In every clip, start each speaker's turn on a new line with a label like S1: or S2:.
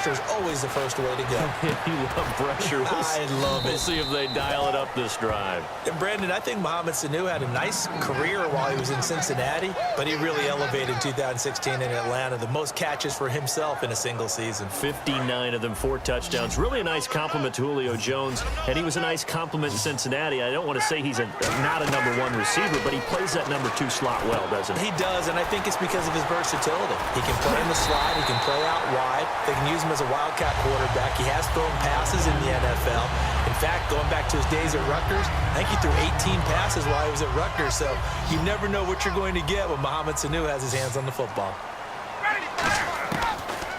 S1: pressure is always the first way to go.
S2: You love pressure.
S1: I love it.
S2: We'll see if they dial it up this drive.
S1: And Brandon, I think Mohamed Sanu had a nice career while he was in Cincinnati, but he really elevated 2016 in Atlanta. The most catches for himself in a single season.
S2: 59 of them, 4 touchdowns. Really a nice compliment to Julio Jones, and he was a nice compliment in Cincinnati. I don't want to say he's not a number 1 receiver, but he plays that number 2 slot well, doesn't he?
S1: He does, and I think it's because of his versatility. He can play in the slot. He can play out wide. They can use him as a wildcat quarterback. He has thrown passes in the NFL. In fact, going back to his days at Rutgers, I think he threw 18 passes while he was at Rutgers. So you never know what you're going to get when Mohamed Sanu has his hands on the football.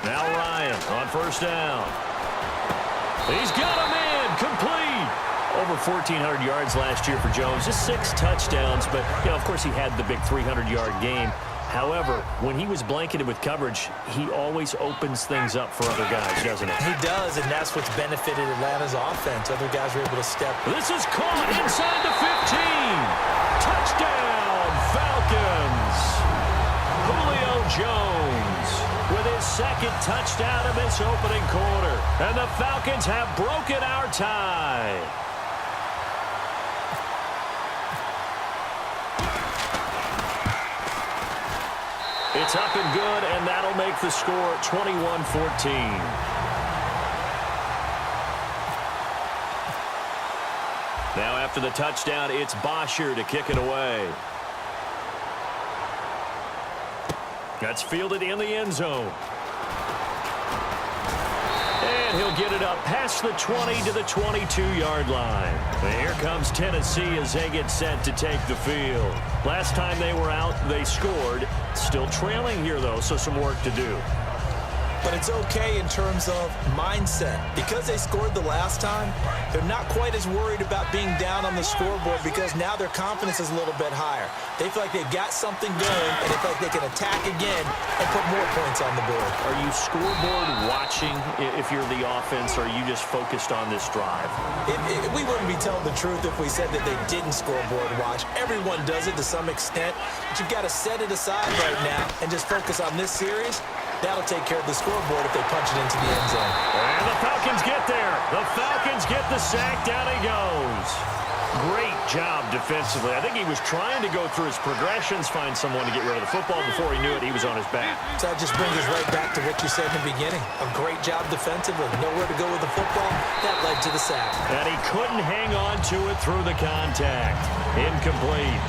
S2: Now Ryan on first down. He's got him in. Complete. Over 1,400 yards last year for Jones. Just 6 touchdowns, but, of course he had the big 300-yard game. However, when he was blanketed with coverage, he always opens things up for other guys, doesn't he?
S1: He does, and that's what's benefited Atlanta's offense. Other guys are able to step.
S2: This is caught inside the 15. Touchdown, Falcons. Julio Jones with his 2nd touchdown of this opening quarter. And the Falcons have broken our tie. It's up and good, and that'll make the score 21-14. Now after the touchdown, it's Bosher to kick it away. That's fielded in the end zone. And he'll get it up past the 20 to the 22-yard line. And here comes Tennessee as they get set to take the field. Last time they were out, they scored. Still trailing here, though, so some work to do.
S1: But it's okay in terms of mindset. Because they scored the last time, they're not quite as worried about being down on the scoreboard because now their confidence is a little bit higher. They feel like they've got something going, and they feel like they can attack again and put more points on the board.
S2: Are you scoreboard watching if you're the offense, or are you just focused on this drive?
S1: We wouldn't be telling the truth if we said that they didn't scoreboard watch. Everyone does it to some extent, but you've got to set it aside right now and just focus on this series. That'll take care of the scoreboard if they punch it into the end zone.
S2: And the Falcons get there. The Falcons get the sack. Down he goes. Great job defensively. I think he was trying to go through his progressions, find someone to get rid of the football. Before he knew it, he was on his back.
S1: So that just brings us right back to what you said in the beginning. A great job defensively. Nowhere to go with the football. That led to the sack.
S2: And he couldn't hang on to it through the contact. Incomplete.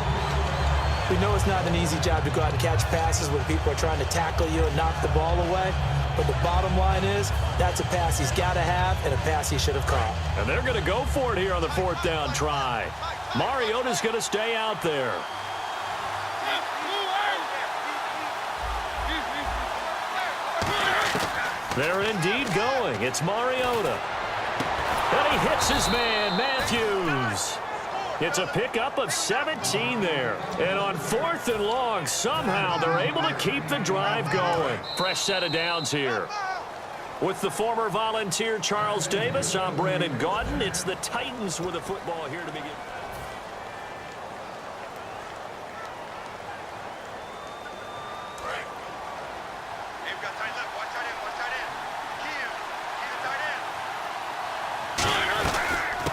S1: We know it's not an easy job to go out and catch passes when people are trying to tackle you and knock the ball away. But the bottom line is, that's a pass he's got to have and a pass he should have caught.
S2: And they're going to go for it here on the 4th down try. Mariota's going to stay out there. They're indeed going. It's Mariota. And he hits his man, Matthews. It's a pickup of 17 there. And on 4th and long, somehow they're able to keep the drive going. Fresh set of downs here. With the former Volunteer Charles Davis, I'm Brandon Gaudin. It's the Titans with the football here to begin.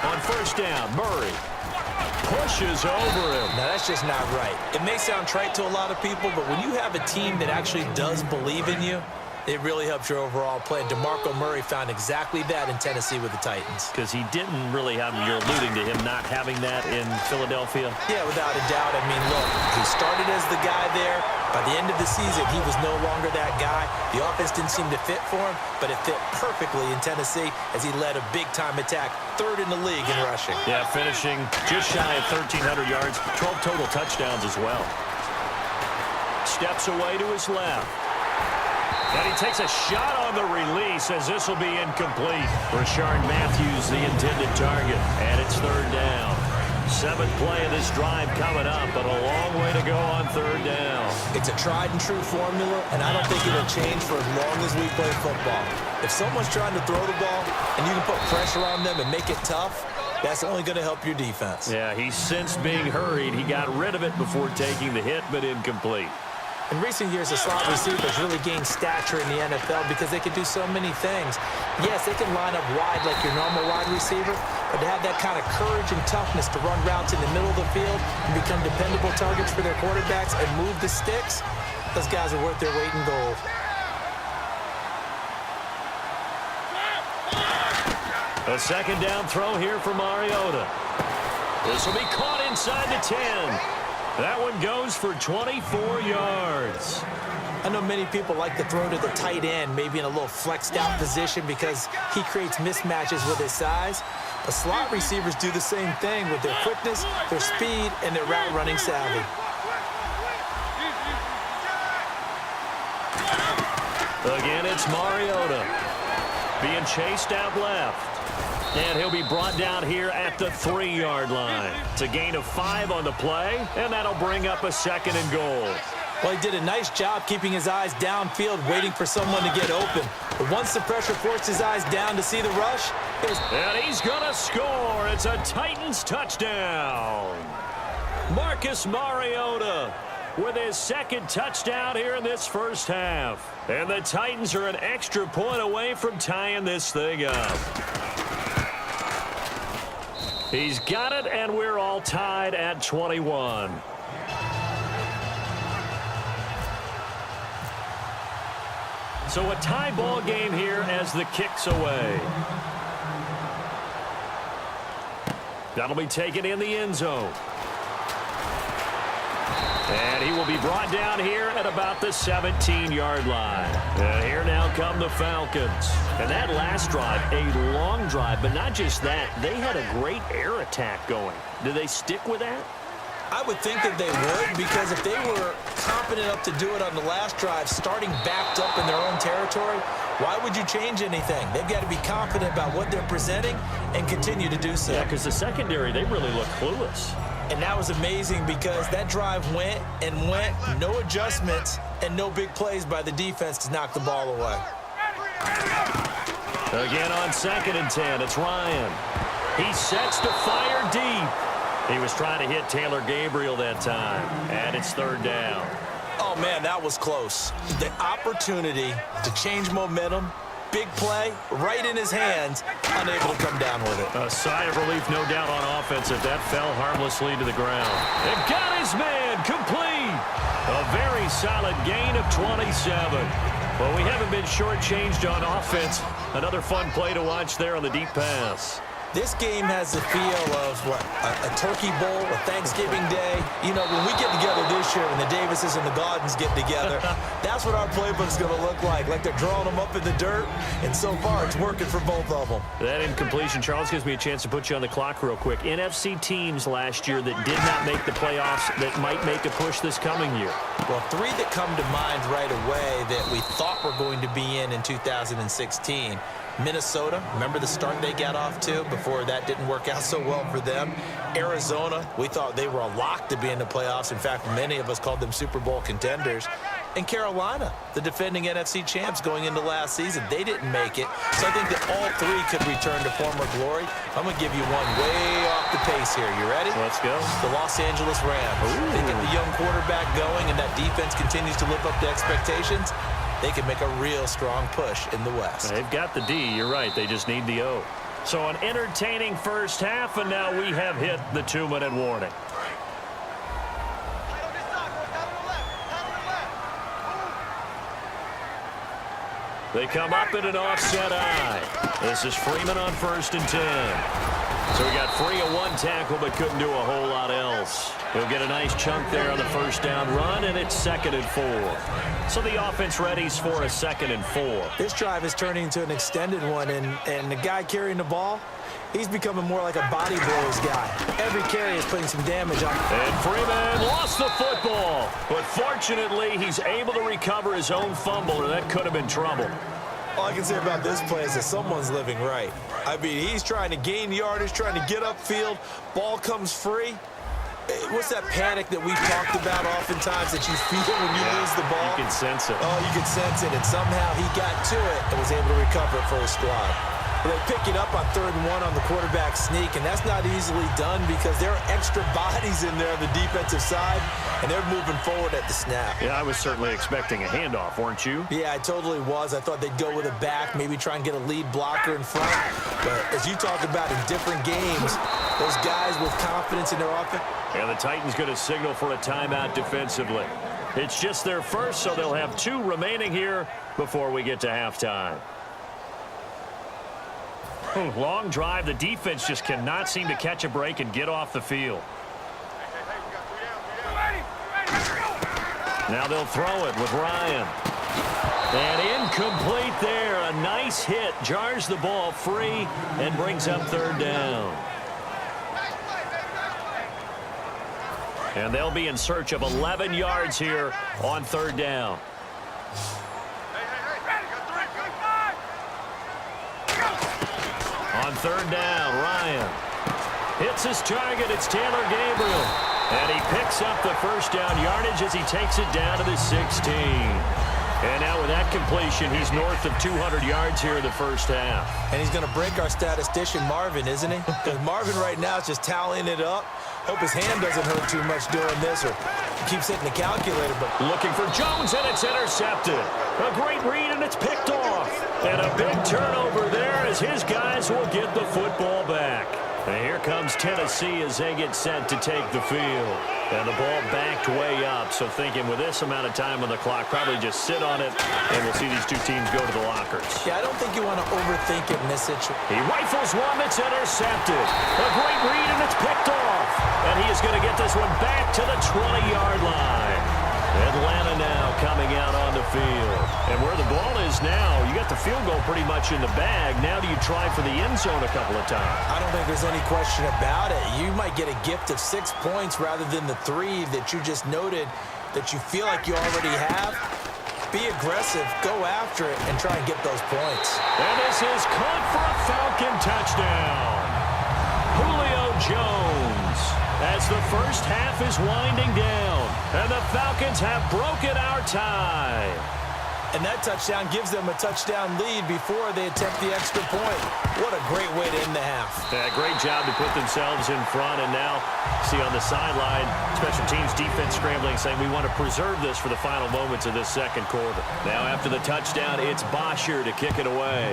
S2: On first down, Murray pushes over him.
S1: Now, that's just not right. It may sound trite to a lot of people, but when you have a team that actually does believe in you, it really helps your overall play. And DeMarco Murray found exactly that in Tennessee with the Titans.
S2: Because he didn't really have, you're alluding to him not having that in Philadelphia.
S1: Yeah, without a doubt. I mean, look, he started as the guy there. By the end of the season, he was no longer that guy. The offense didn't seem to fit for him, but it fit perfectly in Tennessee as he led a big-time attack, 3rd in the league in rushing.
S2: Yeah, finishing just shy of 1,300 yards, 12 total touchdowns as well. Steps away to his left. And he takes a shot on the release as this will be incomplete. Rashard Matthews, the intended target, and it's 3rd down. 7th play of this drive coming up, but a long way to go on 3rd down.
S1: It's a tried-and-true formula, and I don't think it'll change for as long as we play football. If someone's trying to throw the ball and you can put pressure on them and make it tough, that's only going to help your defense.
S2: Yeah, he sensed being hurried. He got rid of it before taking the hit, but incomplete.
S1: In recent years, the slot receivers really gained stature in the NFL because they can do so many things. Yes, they can line up wide like your normal wide receiver, but to have that kind of courage and toughness to run routes in the middle of the field and become dependable targets for their quarterbacks and move the sticks, those guys are worth their weight in gold.
S2: A second down throw here for Mariota. This will be caught inside the 10. That one goes for 24 yards.
S1: I know many people like to throw to the tight end, maybe in a little flexed out position because he creates mismatches with his size. But slot receivers do the same thing with their quickness, their speed, and their route running savvy.
S2: Again, it's Mariota being chased out left. And he'll be brought down here at the 3-yard line. It's a gain of 5 on the play, and that'll bring up a 2nd and goal.
S1: Well, he did a nice job keeping his eyes downfield, waiting for someone to get open. But once the pressure forced his eyes down to see the rush,
S2: and he's going to score. It's a Titans touchdown. Marcus Mariota with his 2nd touchdown here in this first half. And the Titans are an extra point away from tying this thing up. He's got it, and we're all tied at 21. So a tie ball game here as the kick's away. That'll be taken in the end zone. And he will be brought down here at about the 17-yard line. And here now come the Falcons. And that last drive, a long drive, but not just that. They had a great air attack going. Do they stick with that?
S1: I would think that they would, because if they were confident enough to do it on the last drive, starting backed up in their own territory, why would you change anything? They've got to be confident about what they're presenting and continue to do so.
S2: Yeah, because the secondary, they really look clueless.
S1: And that was amazing because that drive went and went, no adjustments, and no big plays by the defense to knock the ball away.
S2: Again on 2nd and 10, it's Ryan. He sets to fire deep. He was trying to hit Taylor Gabriel that time, and it's 3rd down.
S1: Oh, man, that was close. The opportunity to change momentum, big play, right in his hands, unable to come down with it.
S2: A sigh of relief, no doubt, on offense if that fell harmlessly to the ground. It got his man complete. A very solid gain of 27. Well, we haven't been shortchanged on offense. Another fun play to watch there on the deep pass.
S1: This game has the feel of, what, a turkey bowl, a Thanksgiving day. You know, when we get together this year and the Davises and the Gaudens get together, that's what our playbook's going to look like they're drawing them up in the dirt, and so far it's working for both of them.
S2: That incompletion, Charles, gives me a chance to put you on the clock real quick. NFC teams last year that did not make the playoffs that might make a push this coming year.
S1: Well, 3 that come to mind right away that we thought were going to be in 2016. Minnesota, remember the start they got off to before that didn't work out so well for them. Arizona, we thought they were a lock to be in the playoffs. In fact, many of us called them Super Bowl contenders. And Carolina, the defending NFC champs going into last season, they didn't make it. So I think that all 3 could return to former glory. I'm going to give you one way off the pace here. You ready?
S2: Let's go.
S1: The Los Angeles Rams.
S2: Ooh.
S1: They get the young quarterback going, and that defense continues to live up to expectations. They can make a real strong push in the West.
S2: They've got the D, you're right. They just need the O. So an entertaining first half, and now we have hit the 2-minute warning. They come up in an offset eye. This is Freeman on 1st and 10. So we got free of 1 tackle, but couldn't do a whole lot else. He'll get a nice chunk there on the 1st down run, and it's 2nd and 4. So the offense readies for a 2nd and 4.
S1: This drive is turning into an extended one, and the guy carrying the ball, he's becoming more like a body blows guy. Every carry is putting some damage on him.
S2: And Freeman lost the football, but fortunately he's able to recover his own fumble, or that could have been trouble.
S1: All I can say about this play is that someone's living right. I mean, he's trying to gain yardage, trying to get upfield. Ball comes free. What's that panic that we've talked about oftentimes that you feel when you lose the ball?
S2: You can sense it.
S1: Oh, you can sense it. And somehow he got to it and was able to recover it for his squad. Well, they pick it up on 3rd and 1 on the quarterback sneak, and that's not easily done because there are extra bodies in there on the defensive side, and they're moving forward at the snap.
S2: Yeah, I was certainly expecting a handoff, weren't you?
S1: Yeah, I totally was. I thought they'd go with a back, maybe try and get a lead blocker in front. But as you talked about in different games, those guys with confidence in their offense.
S2: And the Titans going to signal for a timeout defensively. It's just their first, so they'll have 2 remaining here before we get to halftime. Long drive. The defense just cannot seem to catch a break and get off the field. Now they'll throw it with Ryan. And incomplete there. A nice hit. Jars the ball free and brings up 3rd down. And they'll be in search of 11 yards here on 3rd down. On 3rd down, Ryan hits his target. It's Taylor Gabriel. And he picks up the first down yardage as he takes it down to the 16. And now with that completion, he's north of 200 yards here in the first half.
S1: And he's going to break our statistician, Marvin, isn't he? Because Marvin right now is just tallying it up. Hope his hand doesn't hurt too much doing this or keeps hitting the calculator. But
S2: looking for Jones, and it's intercepted. A great read, and it's picked off. And a big turnover there as his guys will get the football back. And here comes Tennessee as they get set to take the field. And the ball backed way up, so thinking with this amount of time on the clock, probably just sit on it, and we'll see these 2 teams go to the lockers.
S1: Yeah, I don't think you want to overthink it in this situation.
S2: He rifles one that's intercepted. A great read, and it's picked off. And he is going to get this one back to the 20-yard line. Atlanta now coming out on the field. And where the ball is now, you got the field goal pretty much in the bag. Now do you try for the end zone a couple of times?
S1: I don't think there's any question about it. You might get a gift of 6 points rather than the 3 that you just noted that you feel like you already have. Be aggressive, go after it, and try and get those points.
S2: And this is caught for a Falcon touchdown. Julio Jones, as the first half is winding down, and the Falcons have broken our tie.
S1: And that touchdown gives them a touchdown lead before they attempt the extra point. What a great way to end the half.
S2: Yeah, great job to put themselves in front. And now, see on the sideline, special teams defense scrambling, saying we want to preserve this for the final moments of this 2nd quarter. Now after the touchdown, it's Bosher to kick it away.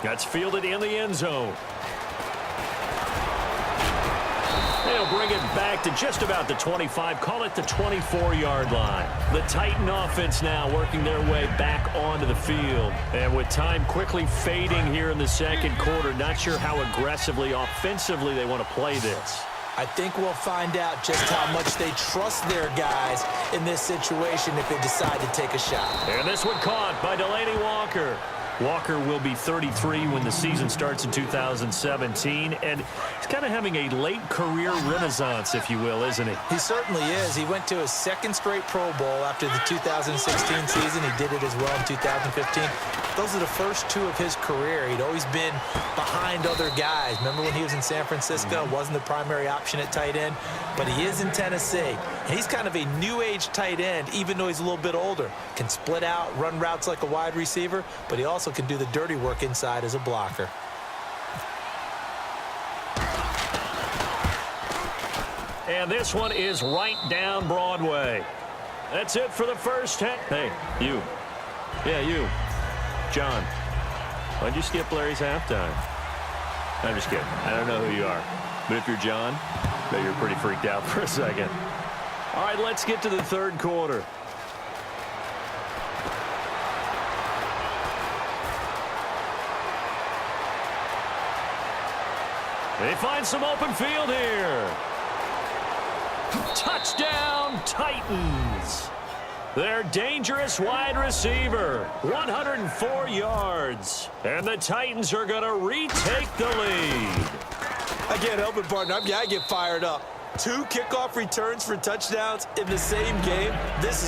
S2: That's fielded in the end zone. They'll bring it back to just about the 25, call it the 24-yard line. The Titan offense now working their way back onto the field. And with time quickly fading here in the 2nd quarter, not sure how aggressively, offensively they want to play this.
S1: I think we'll find out just how much they trust their guys in this situation if they decide to take a shot.
S2: And this one caught by Delaney Walker. Walker will be 33 when the season starts in 2017, and he's kind of having a late career renaissance, if you will, isn't he?
S1: He certainly is. He went to his 2nd straight Pro Bowl after the 2016 season. He did it as well in 2015. Those are the first 2 of his career. He'd always been behind other guys. Remember when he was in San Francisco? Wasn't the primary option at tight end, but he is in Tennessee. And he's kind of a new age tight end, even though he's a little bit older. Can split out, run routes like a wide receiver, but he also can do the dirty work inside as a blocker.
S2: And this one is right down Broadway. That's it for the first half. Hey, you. Yeah, you. John, why'd you skip Larry's halftime? I'm just kidding. I don't know who you are. But if you're John, I bet you're pretty freaked out for a second. All right, let's get to the 3rd quarter. They find some open field here. Touchdown, Titans. Their dangerous wide receiver, 104 yards. And the Titans are going to retake the lead.
S1: I can't help it, partner. I get fired up. 2 kickoff returns for touchdowns in the same game. This is